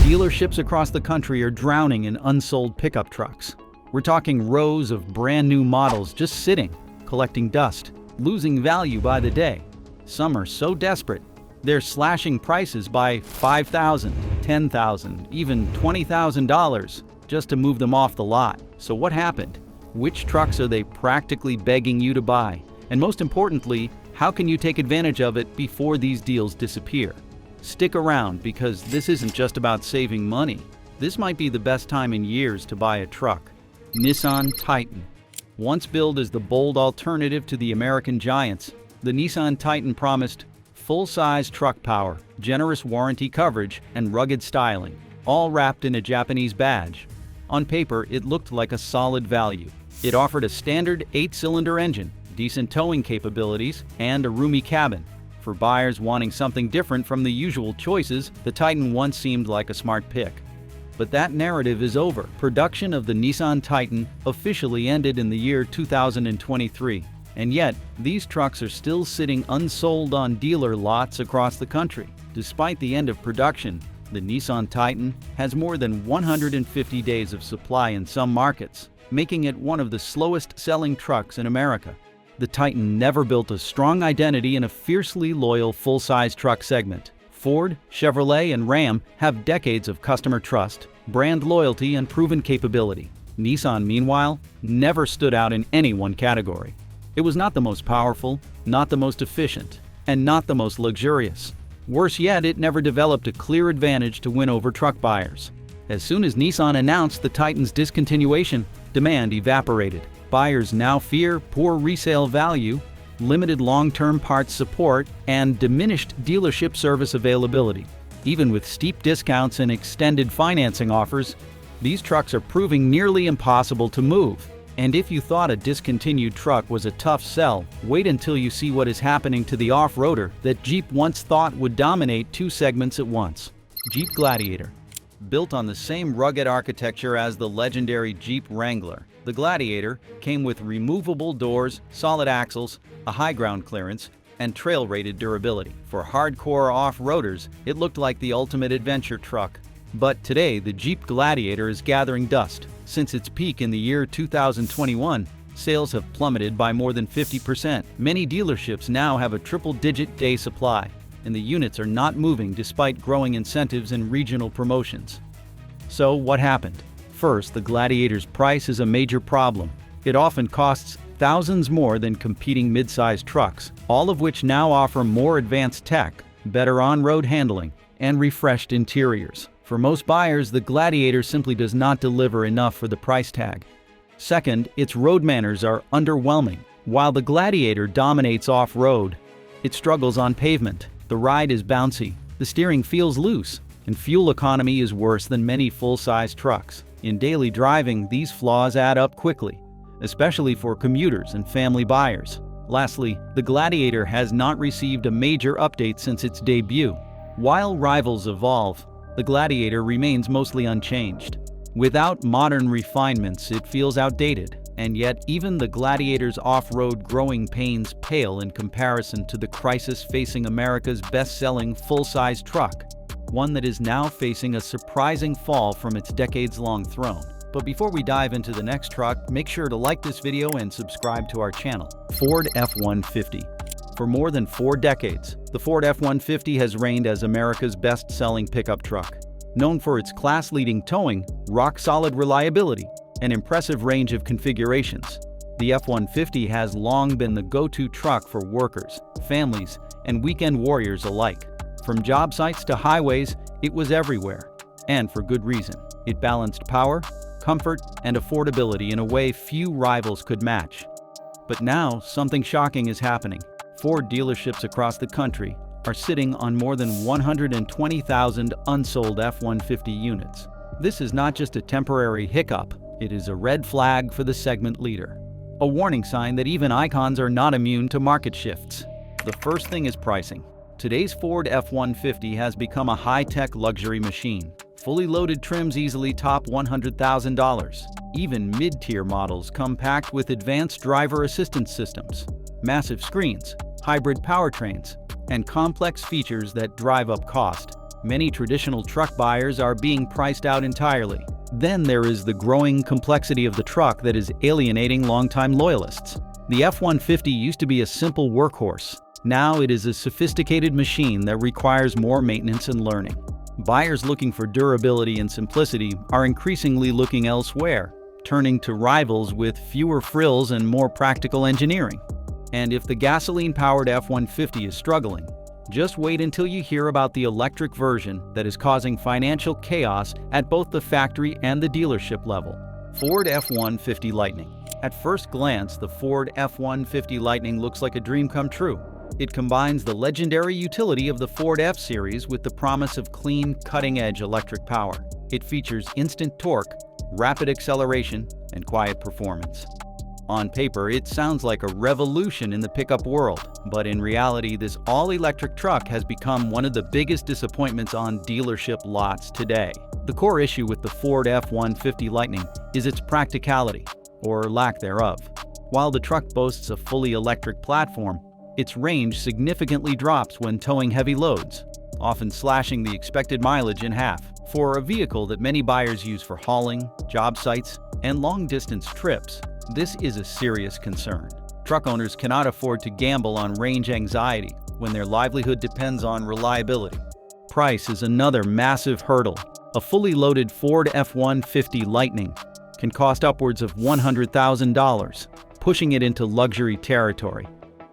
Dealerships across the country are drowning in unsold pickup trucks. We're talking rows of brand new models just sitting, collecting dust, losing value by the day. Some are so desperate, they're slashing prices by $5,000, $10,000, even $20,000 just to move them off the lot. So what happened? Which trucks are they practically begging you to buy? And most importantly, how can you take advantage of it before these deals disappear? Stick around, because this isn't just about saving money. This might be the best time in years to buy a truck. Nissan Titan. Once billed as the bold alternative to the American giants, the Nissan Titan promised full-size truck power, generous warranty coverage, and rugged styling, all wrapped in a Japanese badge. On paper, it looked like a solid value. It offered a standard 8-cylinder engine, decent towing capabilities, and a roomy cabin. For buyers wanting something different from the usual choices, the Titan once seemed like a smart pick. But that narrative is over. Production of the Nissan Titan officially ended in the year 2023. And yet, these trucks are still sitting unsold on dealer lots across the country. Despite the end of production, the Nissan Titan has more than 150 days of supply in some markets, making it one of the slowest-selling trucks in America. The Titan never built a strong identity in a fiercely loyal full-size truck segment. Ford, Chevrolet, and Ram have decades of customer trust, brand loyalty, and proven capability. Nissan, meanwhile, never stood out in any one category. It was not the most powerful, not the most efficient, and not the most luxurious. Worse yet, it never developed a clear advantage to win over truck buyers. As soon as Nissan announced the Titan's discontinuation, demand evaporated. Buyers now fear poor resale value, limited long-term parts support, and diminished dealership service availability. Even with steep discounts and extended financing offers, these trucks are proving nearly impossible to move. And if you thought a discontinued truck was a tough sell, wait until you see what is happening to the off-roader that Jeep once thought would dominate two segments at once. Jeep Gladiator. Built on the same rugged architecture as the legendary Jeep Wrangler, the Gladiator came with removable doors, solid axles, a high ground clearance, and trail-rated durability. For hardcore off-roaders, it looked like the ultimate adventure truck. But today, the Jeep Gladiator is gathering dust. Since its peak in the year 2021, sales have plummeted by more than 50%. Many dealerships now have a triple-digit day supply, and the units are not moving despite growing incentives and regional promotions. So what happened? First, the Gladiator's price is a major problem. It often costs thousands more than competing mid-sized trucks, all of which now offer more advanced tech, better on-road handling, and refreshed interiors. For most buyers, the Gladiator simply does not deliver enough for the price tag. Second, its road manners are underwhelming. While the Gladiator dominates off-road, it struggles on pavement. The ride is bouncy, the steering feels loose, and fuel economy is worse than many full-size trucks. In daily driving, these flaws add up quickly, especially for commuters and family buyers. Lastly, the Gladiator has not received a major update since its debut. While rivals evolve, the Gladiator remains mostly unchanged. Without modern refinements, it feels outdated, and yet even the Gladiator's off-road growing pains pale in comparison to the crisis facing America's best-selling full-size truck, one that is now facing a surprising fall from its decades-long throne. But before we dive into the next truck, make sure to like this video and subscribe to our channel. Ford F-150. For more than 4 decades, the Ford F-150 has reigned as America's best-selling pickup truck. Known for its class-leading towing, rock-solid reliability, and impressive range of configurations, the F-150 has long been the go-to truck for workers, families, and weekend warriors alike. From job sites to highways, it was everywhere, and for good reason. It balanced power, comfort, and affordability in a way few rivals could match. But now, something shocking is happening. Ford dealerships across the country are sitting on more than 120,000 unsold F-150 units. This is not just a temporary hiccup, it is a red flag for the segment leader. A warning sign that even icons are not immune to market shifts. The first thing is pricing. Today's Ford F-150 has become a high-tech luxury machine. Fully loaded trims easily top $100,000. Even mid-tier models come packed with advanced driver assistance systems, massive screens, hybrid powertrains, and complex features that drive up cost. Many traditional truck buyers are being priced out entirely. Then there is the growing complexity of the truck that is alienating longtime loyalists. The F-150 used to be a simple workhorse. Now it is a sophisticated machine that requires more maintenance and learning. Buyers looking for durability and simplicity are increasingly looking elsewhere, turning to rivals with fewer frills and more practical engineering. And if the gasoline-powered F-150 is struggling, just wait until you hear about the electric version that is causing financial chaos at both the factory and the dealership level. Ford F-150 Lightning. At first glance, the Ford F-150 Lightning looks like a dream come true. It combines the legendary utility of the Ford F-Series with the promise of clean, cutting-edge electric power. It features instant torque, rapid acceleration, and quiet performance. On paper, it sounds like a revolution in the pickup world, but in reality, this all-electric truck has become one of the biggest disappointments on dealership lots today. The core issue with the Ford F-150 Lightning is its practicality, or lack thereof. While the truck boasts a fully electric platform, its range significantly drops when towing heavy loads, often slashing the expected mileage in half. For a vehicle that many buyers use for hauling, job sites, and long-distance trips, this is a serious concern. Truck owners cannot afford to gamble on range anxiety when their livelihood depends on reliability. Price is another massive hurdle. A fully loaded Ford F-150 Lightning can cost upwards of $100,000, pushing it into luxury territory.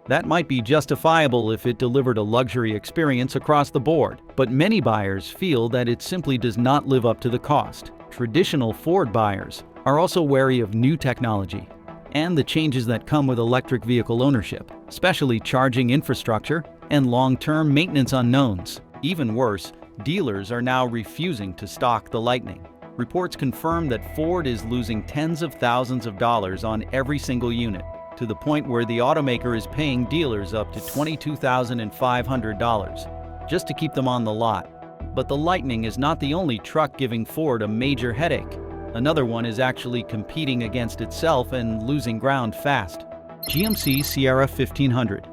That might be justifiable if it delivered a luxury experience across the board, but many buyers feel that it simply does not live up to the cost. Traditional Ford buyers are also wary of new technology and the changes that come with electric vehicle ownership, especially charging infrastructure and long-term maintenance unknowns. Even worse, dealers are now refusing to stock the Lightning. Reports confirm that Ford is losing tens of thousands of dollars on every single unit, to the point where the automaker is paying dealers up to $22,500 just to keep them on the lot. But the Lightning is not the only truck giving Ford a major headache. Another one is actually competing against itself and losing ground fast. GMC Sierra 1500.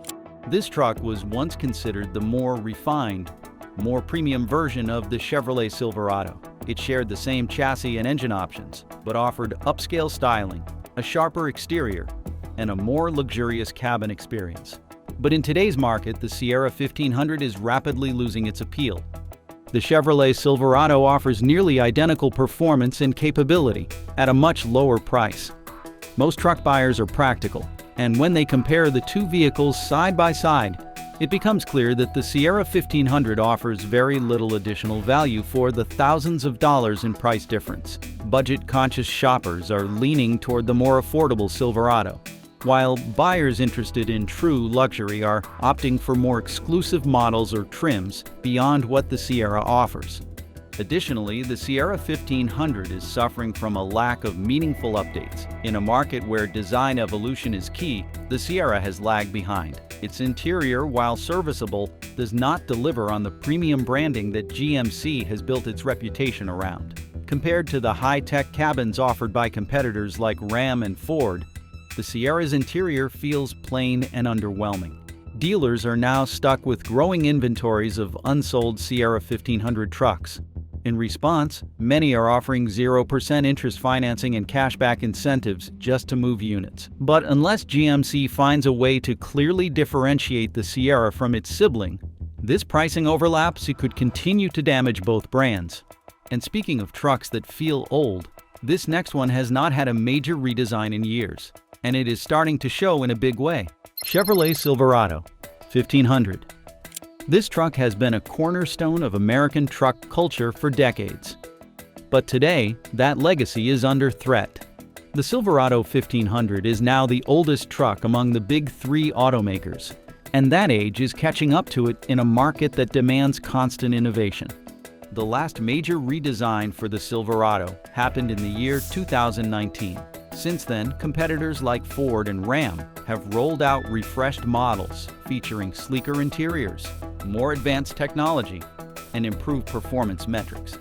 This truck was once considered the more refined, more premium version of the Chevrolet Silverado. It shared the same chassis and engine options, but offered upscale styling, a sharper exterior, and a more luxurious cabin experience. But in today's market, the Sierra 1500 is rapidly losing its appeal. The Chevrolet Silverado offers nearly identical performance and capability at a much lower price. Most truck buyers are practical, and when they compare the two vehicles side by side, it becomes clear that the Sierra 1500 offers very little additional value for the thousands of dollars in price difference. Budget-conscious shoppers are leaning toward the more affordable Silverado, while buyers interested in true luxury are opting for more exclusive models or trims beyond what the Sierra offers. Additionally, the Sierra 1500 is suffering from a lack of meaningful updates. In a market where design evolution is key, the Sierra has lagged behind. Its interior, while serviceable, does not deliver on the premium branding that GMC has built its reputation around. Compared to the high-tech cabins offered by competitors like Ram and Ford, the Sierra's interior feels plain and underwhelming. Dealers are now stuck with growing inventories of unsold Sierra 1500 trucks. In response, many are offering 0% interest financing and cashback incentives just to move units. But unless GMC finds a way to clearly differentiate the Sierra from its sibling, this pricing overlap could continue to damage both brands. And speaking of trucks that feel old, this next one has not had a major redesign in years, and it is starting to show in a big way. Chevrolet Silverado 1500. This truck has been a cornerstone of American truck culture for decades. But today, that legacy is under threat. The Silverado 1500 is now the oldest truck among the big three automakers, and that age is catching up to it in a market that demands constant innovation. The last major redesign for the Silverado happened in the year 2019. Since then, competitors like Ford and Ram have rolled out refreshed models featuring sleeker interiors, more advanced technology, and improved performance metrics.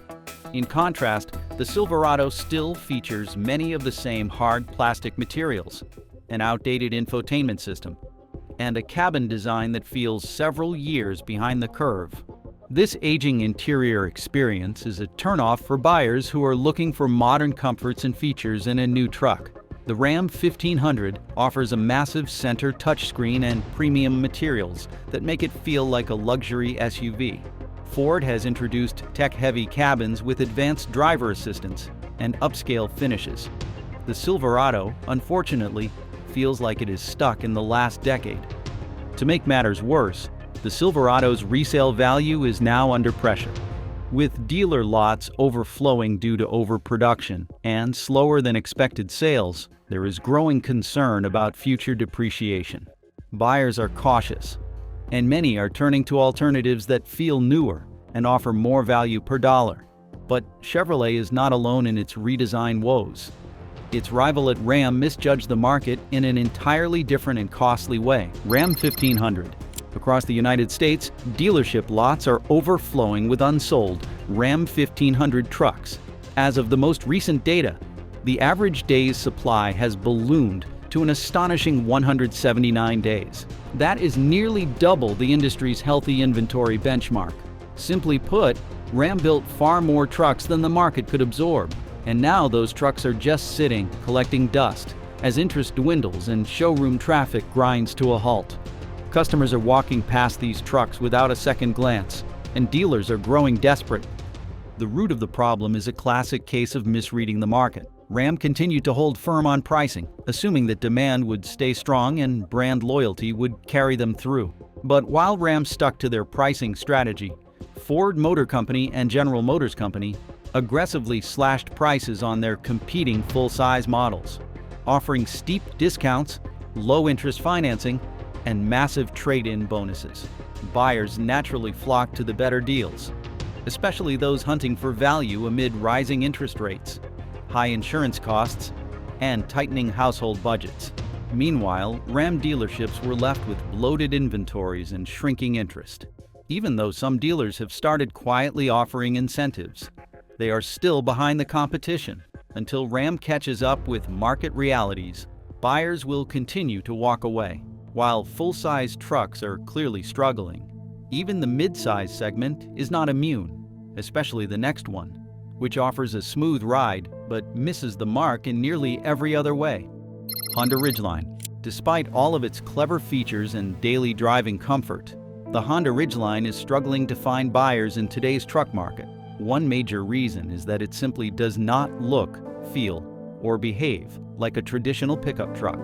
In contrast, the Silverado still features many of the same hard plastic materials, an outdated infotainment system, and a cabin design that feels several years behind the curve. This aging interior experience is a turnoff for buyers who are looking for modern comforts and features in a new truck. The Ram 1500 offers a massive center touchscreen and premium materials that make it feel like a luxury SUV. Ford has introduced tech-heavy cabins with advanced driver assistance and upscale finishes. The Silverado, unfortunately, feels like it is stuck in the last decade. To make matters worse, the Silverado's resale value is now under pressure. With dealer lots overflowing due to overproduction and slower than expected sales, there is growing concern about future depreciation. Buyers are cautious, and many are turning to alternatives that feel newer and offer more value per dollar. But Chevrolet is not alone in its redesign woes. Its rival at Ram misjudged the market in an entirely different and costly way. Ram 1500. Across the United States, dealership lots are overflowing with unsold Ram 1500 trucks. As of the most recent data, the average days supply has ballooned to an astonishing 179 days. That is nearly double the industry's healthy inventory benchmark. Simply put, Ram built far more trucks than the market could absorb, and now those trucks are just sitting, collecting dust, as interest dwindles and showroom traffic grinds to a halt. Customers are walking past these trucks without a second glance, and dealers are growing desperate. The root of the problem is a classic case of misreading the market. Ram continued to hold firm on pricing, assuming that demand would stay strong and brand loyalty would carry them through. But while Ram stuck to their pricing strategy, Ford Motor Company and General Motors Company aggressively slashed prices on their competing full-size models, offering steep discounts, low-interest financing, and massive trade-in bonuses. Buyers naturally flock to the better deals, especially those hunting for value amid rising interest rates, high insurance costs, and tightening household budgets. Meanwhile, Ram dealerships were left with bloated inventories and shrinking interest. Even though some dealers have started quietly offering incentives, they are still behind the competition. Until Ram catches up with market realities, buyers will continue to walk away. While full-size trucks are clearly struggling, even the mid-size segment is not immune, especially the next one, which offers a smooth ride but misses the mark in nearly every other way. Honda Ridgeline. Despite all of its clever features and daily driving comfort, the Honda Ridgeline is struggling to find buyers in today's truck market. One major reason is that it simply does not look, feel, or behave like a traditional pickup truck.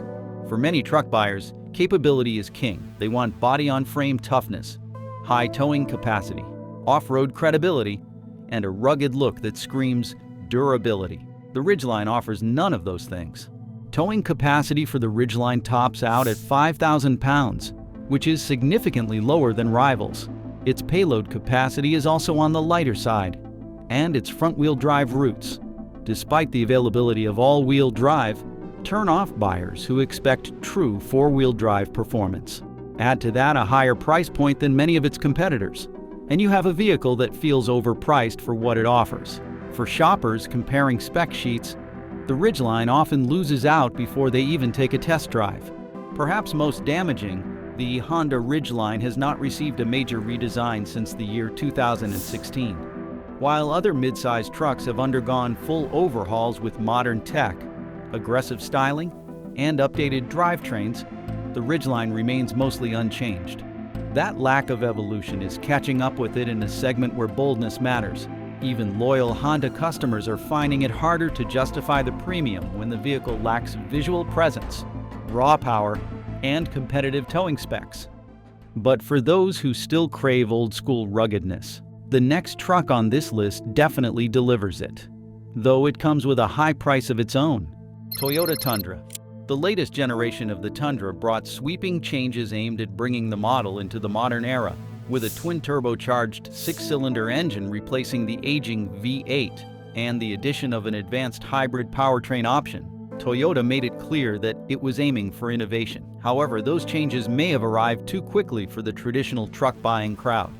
For many truck buyers, capability is king. They want body-on-frame toughness, high towing capacity, off-road credibility, and a rugged look that screams durability. The Ridgeline offers none of those things. Towing capacity for the Ridgeline tops out at 5,000 pounds, which is significantly lower than rivals. Its payload capacity is also on the lighter side, and its front-wheel drive routes, despite the availability of all-wheel drive, turn off buyers who expect true four-wheel drive performance. Add to that a higher price point than many of its competitors, and you have a vehicle that feels overpriced for what it offers. For shoppers comparing spec sheets, the Ridgeline often loses out before they even take a test drive. Perhaps most damaging, the Honda Ridgeline has not received a major redesign since the year 2016. While other mid-size trucks have undergone full overhauls with modern tech, aggressive styling, and updated drivetrains, the Ridgeline remains mostly unchanged. That lack of evolution is catching up with it in a segment where boldness matters. Even loyal Honda customers are finding it harder to justify the premium when the vehicle lacks visual presence, raw power, and competitive towing specs. But for those who still crave old-school ruggedness, the next truck on this list definitely delivers it, though it comes with a high price of its own. Toyota Tundra. The latest generation of the Tundra brought sweeping changes aimed at bringing the model into the modern era, with a twin-turbocharged six-cylinder engine replacing the aging V8 and the addition of an advanced hybrid powertrain option. Toyota made it clear that it was aiming for innovation. However, those changes may have arrived too quickly for the traditional truck-buying crowd.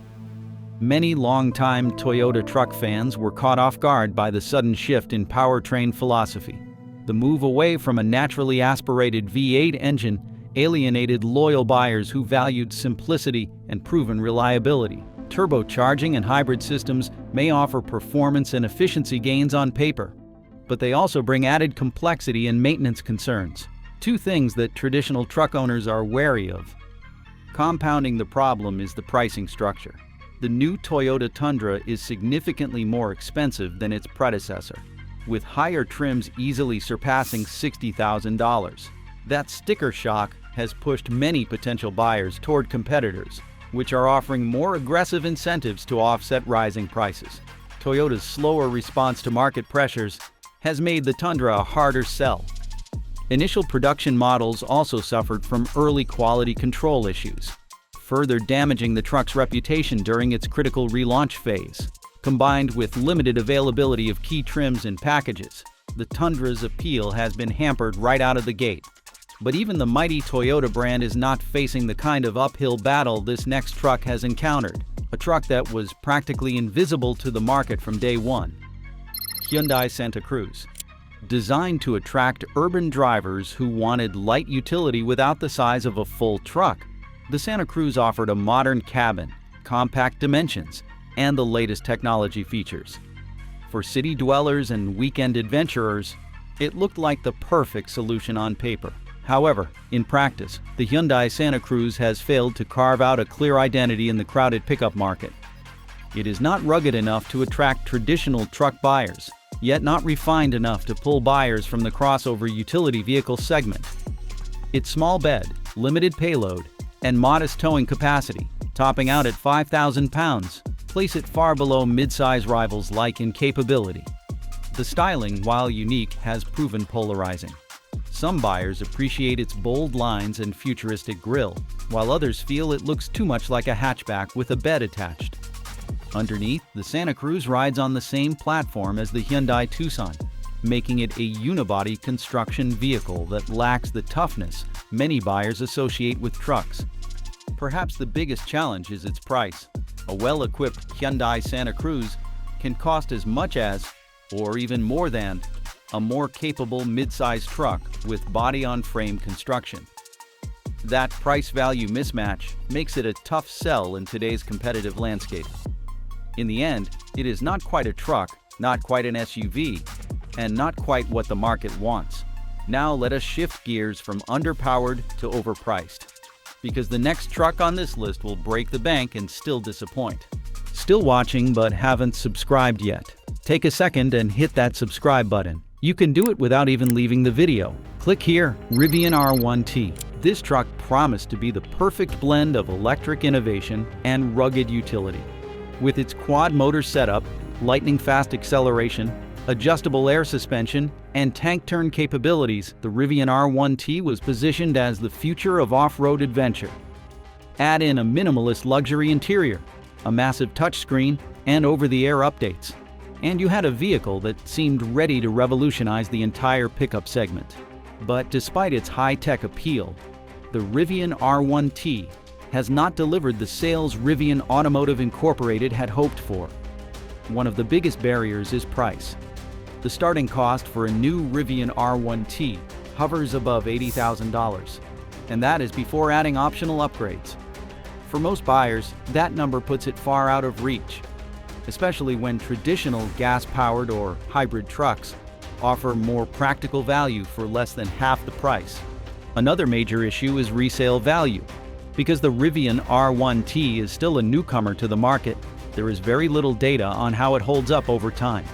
Many longtime Toyota truck fans were caught off guard by the sudden shift in powertrain philosophy. The move away from a naturally aspirated V8 engine alienated loyal buyers who valued simplicity and proven reliability. Turbocharging and hybrid systems may offer performance and efficiency gains on paper, but they also bring added complexity and maintenance concerns, two things that traditional truck owners are wary of. Compounding the problem is the pricing structure. The new Toyota Tundra is significantly more expensive than its predecessor, with higher trims easily surpassing $60,000. That sticker shock has pushed many potential buyers toward competitors, which are offering more aggressive incentives to offset rising prices. Toyota's slower response to market pressures has made the Tundra a harder sell. Initial production models also suffered from early quality control issues, further damaging the truck's reputation during its critical relaunch phase. Combined with limited availability of key trims and packages, the Tundra's appeal has been hampered right out of the gate. But even the mighty Toyota brand is not facing the kind of uphill battle this next truck has encountered, a truck that was practically invisible to the market from day one. Hyundai Santa Cruz. Designed to attract urban drivers who wanted light utility without the size of a full truck, the Santa Cruz offered a modern cabin, compact dimensions, and the latest technology features. For city dwellers and weekend adventurers, it looked like the perfect solution on paper. However, in practice, the Hyundai Santa Cruz has failed to carve out a clear identity in the crowded pickup market. It is not rugged enough to attract traditional truck buyers, yet not refined enough to pull buyers from the crossover utility vehicle segment. Its small bed, limited payload, and modest towing capacity, topping out at 5,000 pounds, place it far below mid-size rivals like in capability. The styling, while unique, has proven polarizing. Some buyers appreciate its bold lines and futuristic grille, while others feel it looks too much like a hatchback with a bed attached. Underneath, the Santa Cruz rides on the same platform as the Hyundai Tucson, making it a unibody construction vehicle that lacks the toughness many buyers associate with trucks. Perhaps the biggest challenge is its price. A well-equipped Hyundai Santa Cruz can cost as much as, or even more than, a more capable mid-size truck with body-on-frame construction. That price-value mismatch makes it a tough sell in today's competitive landscape. In the end, it is not quite a truck, not quite an SUV, and not quite what the market wants. Now let us shift gears from underpowered to overpriced, because the next truck on this list will break the bank and still disappoint. Still watching but haven't subscribed yet? Take a second and hit that subscribe button. You can do it without even leaving the video. Click here, Rivian R1T. This truck promised to be the perfect blend of electric innovation and rugged utility. With its quad motor setup, lightning-fast acceleration, adjustable air suspension, and tank turn capabilities, the Rivian R1T was positioned as the future of off-road adventure. Add in a minimalist luxury interior, a massive touchscreen, and over-the-air updates, and you had a vehicle that seemed ready to revolutionize the entire pickup segment. But despite its high-tech appeal, the Rivian R1T has not delivered the sales Rivian Automotive Incorporated had hoped for. One of the biggest barriers is price. The starting cost for a new Rivian R1T hovers above $80,000, and that is before adding optional upgrades. For most buyers, that number puts it far out of reach, especially when traditional gas-powered or hybrid trucks offer more practical value for less than half the price. Another major issue is resale value. Because the Rivian R1T is still a newcomer to the market, there is very little data on how it holds up over time.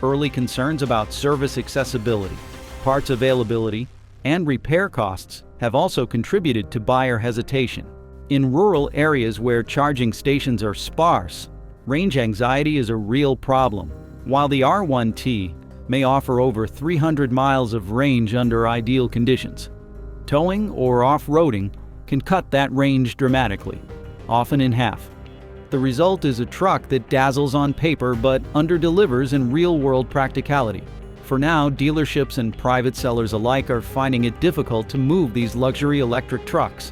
Early concerns about service accessibility, parts availability, and repair costs have also contributed to buyer hesitation. In rural areas where charging stations are sparse, range anxiety is a real problem. While the R1T may offer over 300 miles of range under ideal conditions, towing or off-roading can cut that range dramatically, often in half. The result is a truck that dazzles on paper but underdelivers in real-world practicality. For now, dealerships and private sellers alike are finding it difficult to move these luxury electric trucks.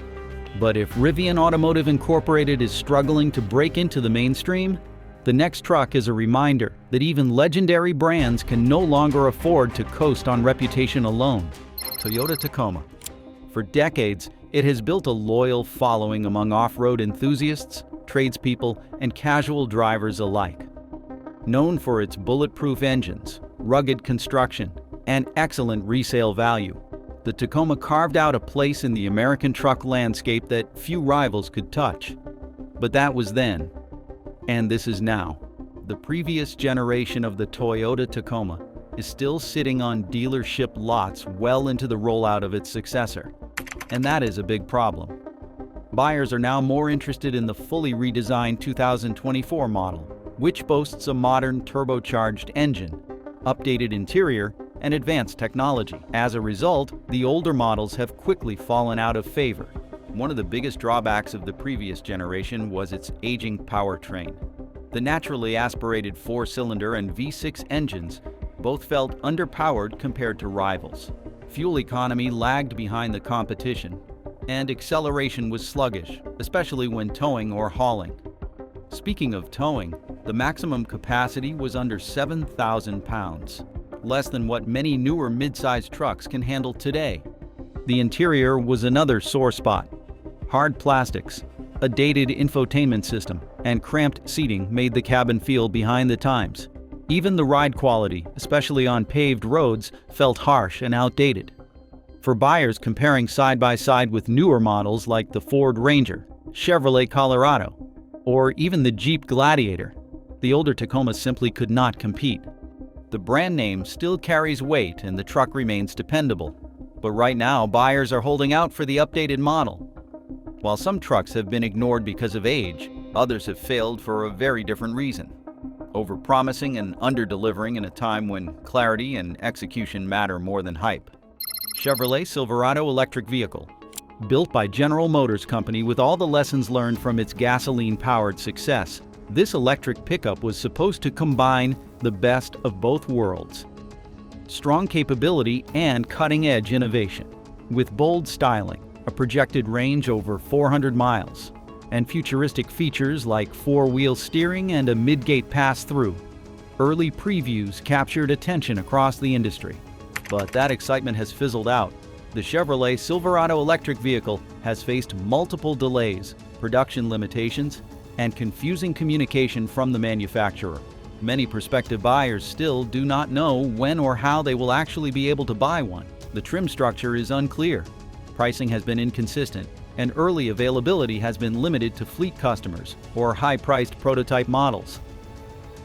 But if Rivian Automotive Incorporated is struggling to break into the mainstream, the next truck is a reminder that even legendary brands can no longer afford to coast on reputation alone. Toyota Tacoma. For decades, it has built a loyal following among off-road enthusiasts, tradespeople, and casual drivers alike. Known for its bulletproof engines, rugged construction, and excellent resale value, the Tacoma carved out a place in the American truck landscape that few rivals could touch. But that was then, and this is now. The previous generation of the Toyota Tacoma is still sitting on dealership lots well into the rollout of its successor, and that is a big problem. Buyers are now more interested in the fully redesigned 2024 model, which boasts a modern turbocharged engine, updated interior, and advanced technology. As a result, the older models have quickly fallen out of favor. One of the biggest drawbacks of the previous generation was its aging powertrain. The naturally aspirated 4-cylinder and V6 engines both felt underpowered compared to rivals. Fuel economy lagged behind the competition, and acceleration was sluggish, especially when towing or hauling. Speaking of towing, the maximum capacity was under 7,000 pounds, less than what many newer mid-sized trucks can handle today. The interior was another sore spot. Hard plastics, a dated infotainment system, and cramped seating made the cabin feel behind the times. Even the ride quality, especially on paved roads, felt harsh and outdated. For buyers comparing side by side with newer models like the Ford Ranger, Chevrolet Colorado, or even the Jeep Gladiator, the older Tacoma simply could not compete. The brand name still carries weight and the truck remains dependable, but right now buyers are holding out for the updated model. While some trucks have been ignored because of age, others have failed for a very different reason: overpromising and under-delivering in a time when clarity and execution matter more than hype. Chevrolet Silverado electric vehicle. Built by General Motors Company with all the lessons learned from its gasoline-powered success, this electric pickup was supposed to combine the best of both worlds: strong capability and cutting-edge innovation. With bold styling, a projected range over 400 miles, and futuristic features like four-wheel steering and a mid-gate pass-through, early previews captured attention across the industry. But that excitement has fizzled out. The Chevrolet Silverado electric vehicle has faced multiple delays, production limitations, and confusing communication from the manufacturer. Many prospective buyers still do not know when or how they will actually be able to buy one. The trim structure is unclear, pricing has been inconsistent, and early availability has been limited to fleet customers or high-priced prototype models.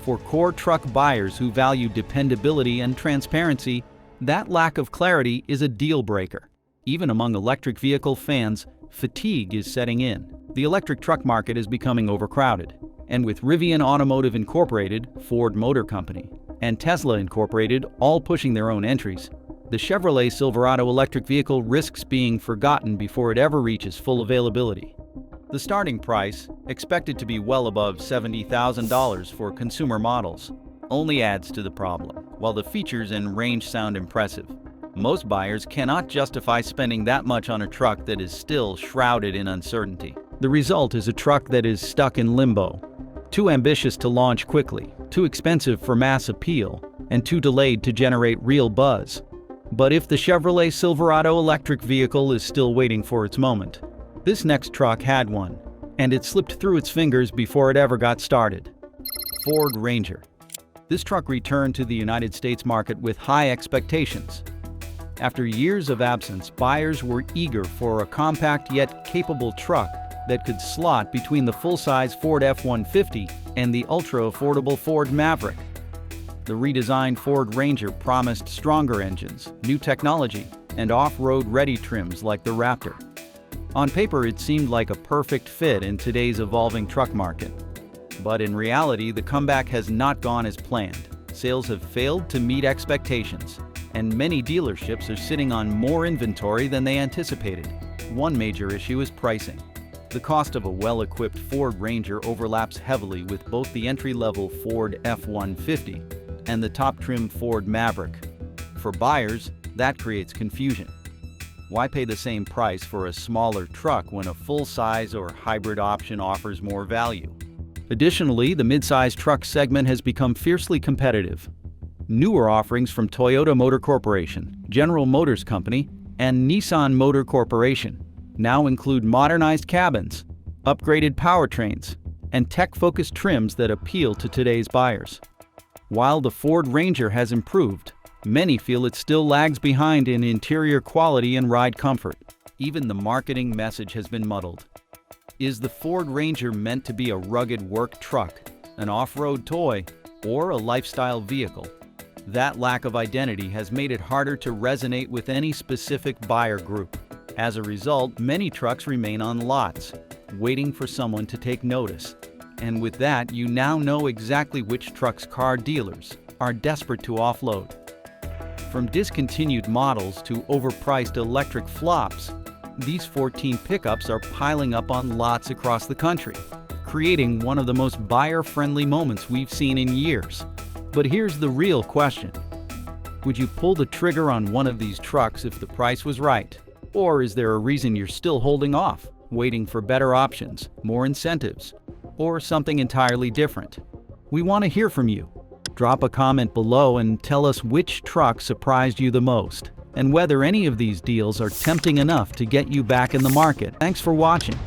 For core truck buyers who value dependability and transparency, that lack of clarity is a deal breaker. Even among electric vehicle fans, fatigue is setting in. The electric truck market is becoming overcrowded, and with Rivian Automotive Incorporated, Ford Motor Company, and Tesla Incorporated all pushing their own entries, the Chevrolet Silverado electric vehicle risks being forgotten before it ever reaches full availability. The starting price, expected to be well above $70,000 for consumer models, only adds to the problem. While the features and range sound impressive, most buyers cannot justify spending that much on a truck that is still shrouded in uncertainty. The result is a truck that is stuck in limbo, too ambitious to launch quickly, too expensive for mass appeal, and too delayed to generate real buzz. But if the Chevrolet Silverado electric vehicle is still waiting for its moment, this next truck had one, and it slipped through its fingers before it ever got started. Ford Ranger. This truck returned to the United States market with high expectations. After years of absence, buyers were eager for a compact yet capable truck that could slot between the full-size Ford F-150 and the ultra-affordable Ford Maverick. The redesigned Ford Ranger promised stronger engines, new technology, and off-road ready trims like the Raptor. On paper, it seemed like a perfect fit in today's evolving truck market. But in reality, the comeback has not gone as planned. Sales have failed to meet expectations, and many dealerships are sitting on more inventory than they anticipated. One major issue is pricing. The cost of a well-equipped Ford Ranger overlaps heavily with both the entry-level Ford F-150 and the top-trim Ford Maverick. For buyers, that creates confusion. Why pay the same price for a smaller truck when a full-size or hybrid option offers more value? Additionally, the mid-size truck segment has become fiercely competitive. Newer offerings from Toyota Motor Corporation, General Motors Company, and Nissan Motor Corporation now include modernized cabins, upgraded powertrains, and tech-focused trims that appeal to today's buyers. While the Ford Ranger has improved, many feel it still lags behind in interior quality and ride comfort. Even the marketing message has been muddled. Is the Ford Ranger meant to be a rugged work truck, an off-road toy, or a lifestyle vehicle? That lack of identity has made it harder to resonate with any specific buyer group. As a result, many trucks remain on lots, waiting for someone to take notice. And with that, you now know exactly which trucks car dealers are desperate to offload. From discontinued models to overpriced electric flops, these 14 pickups are piling up on lots across the country, creating one of the most buyer-friendly moments we've seen in years. But here's the real question. Would you pull the trigger on one of these trucks if the price was right? Or is there a reason you're still holding off, waiting for better options, more incentives, or something entirely different? We want to hear from you. Drop a comment below and tell us which truck surprised you the most, and whether any of these deals are tempting enough to get you back in the market. Thanks for watching.